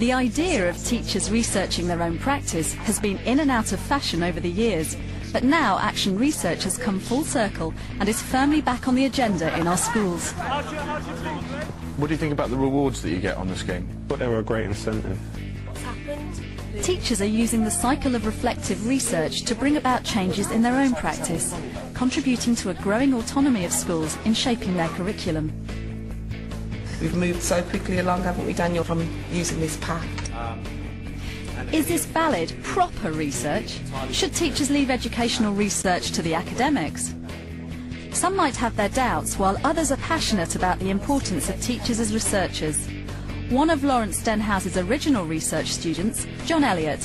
The idea of teachers researching their own practice has been in and out of fashion over the years, but now action research has come full circle and is firmly back on the agenda in our schools. What do you think about the rewards that you get on the scheme? But they were a great incentive. Teachers are using the cycle of reflective research to bring about changes in their own practice, contributing to a growing autonomy of schools in shaping their curriculum. We've moved so quickly along, haven't we, Daniel, from using this pack? Is this valid, proper research? Should teachers leave educational research to the academics? Some might have their doubts, while others are passionate about the importance of teachers as researchers. One of Lawrence Stenhouse's original research students, John Elliott.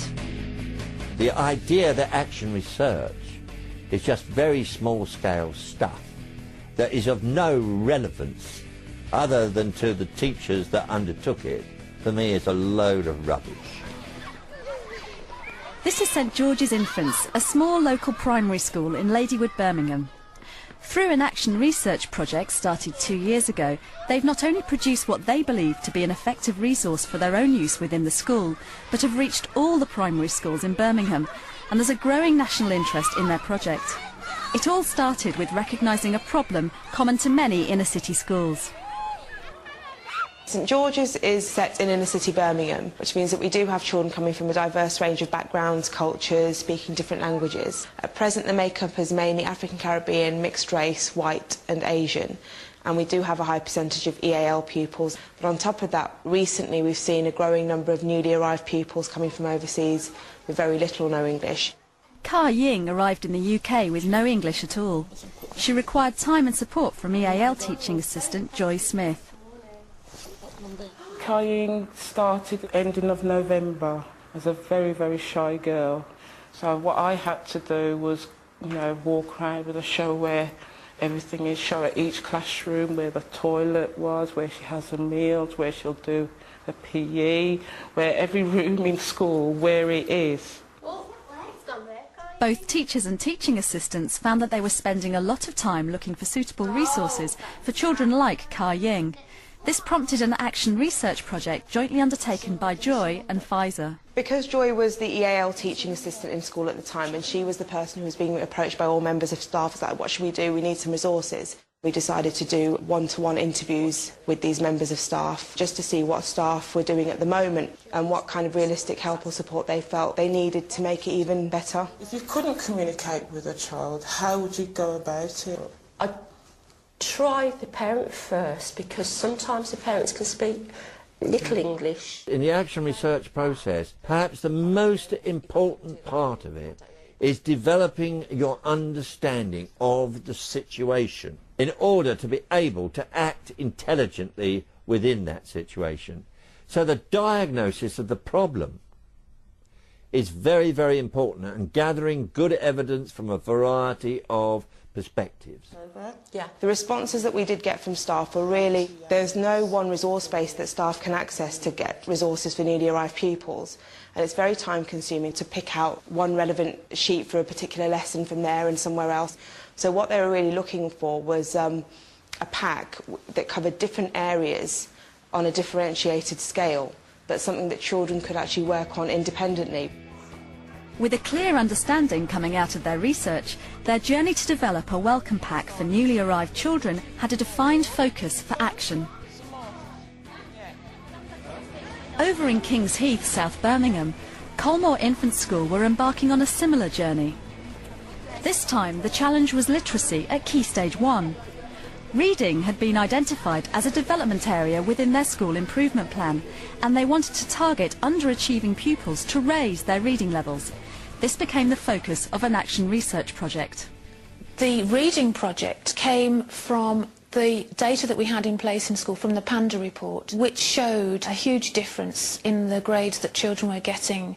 The idea that action research is just very small-scale stuff that is of no relevance other than to the teachers that undertook it, for me is a load of rubbish. This is St George's Infants, a small local primary school in Ladywood, Birmingham. Through an action research project started 2 years ago, they've not only produced what they believe to be an effective resource for their own use within the school, but have reached all the primary schools in Birmingham, and there's a growing national interest in their project. It all started with recognising a problem common to many inner-city schools. St George's is set in inner-city Birmingham, which means that we do have children coming from a diverse range of backgrounds, cultures, speaking different languages. At present, the makeup is mainly African Caribbean, mixed race, white and Asian, and we do have a high percentage of EAL pupils. But on top of that, recently we've seen a growing number of newly arrived pupils coming from overseas with very little or no English. Ka Ying arrived in the UK with no English at all. She required time and support from EAL teaching assistant Joy Smith. Ka-Ying started ending of November as a very, very shy girl. So what I had to do was, walk around with a show where everything is, show her each classroom, where the toilet was, where she has her meals, where she'll do her PE, where every room in school, where it is. Both teachers and teaching assistants found that they were spending a lot of time looking for suitable resources for children like Ka Ying. This prompted an action research project jointly undertaken by Joy and Pfizer. Because Joy was the EAL teaching assistant in school at the time, and she was the person who was being approached by all members of staff, was like, what should we do? We need some resources. We decided to do one-to-one interviews with these members of staff just to see what staff were doing at the moment and what kind of realistic help or support they felt they needed to make it even better. If you couldn't communicate with a child, how would you go about it? Try the parent first, because sometimes the parents can speak little English. In the action research process, perhaps the most important part of it is developing your understanding of the situation in order to be able to act intelligently within that situation. So the diagnosis of the problem is very, very important, and gathering good evidence from a variety of perspectives. Yeah. The responses that we did get from staff were really, there's no one resource base that staff can access to get resources for newly arrived pupils, and it's very time consuming to pick out one relevant sheet for a particular lesson from there and somewhere else. So what they were really looking for was a pack that covered different areas on a differentiated scale, but something that children could actually work on independently. With a clear understanding coming out of their research, their journey to develop a welcome pack for newly arrived children had a defined focus for action. Over in Kings Heath, South Birmingham, Colmore Infant School were embarking on a similar journey. This time the challenge was literacy at Key Stage 1. Reading had been identified as a development area within their school improvement plan, and they wanted to target underachieving pupils to raise their reading levels. This became the focus of an action research project. The reading project came from the data that we had in place in school from the Panda report, which showed a huge difference in the grades that children were getting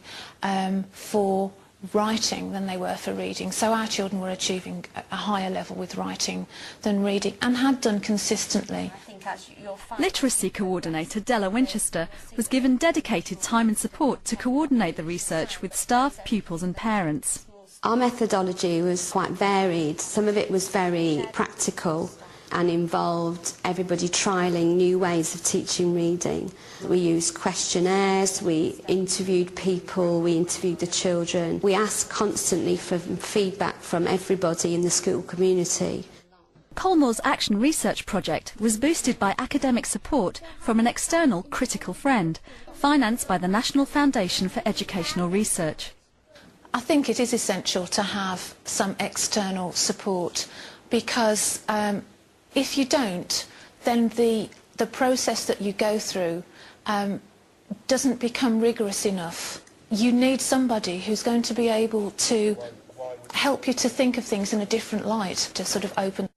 for writing than they were for reading. So our children were achieving a higher level with writing than reading, and had done consistently. Literacy coordinator Della Winchester was given dedicated time and support to coordinate the research with staff, pupils and parents. Our methodology was quite varied. Some of it was very practical, and involved everybody trialling new ways of teaching reading. We used questionnaires, we interviewed people, we interviewed the children. We asked constantly for feedback from everybody in the school community. Colmore's Action Research Project was boosted by academic support from an external critical friend, financed by the National Foundation for Educational Research. I think it is essential to have some external support because if you don't, then the process that you go through doesn't become rigorous enough. You need somebody who's going to be able to help you to think of things in a different light, to sort of open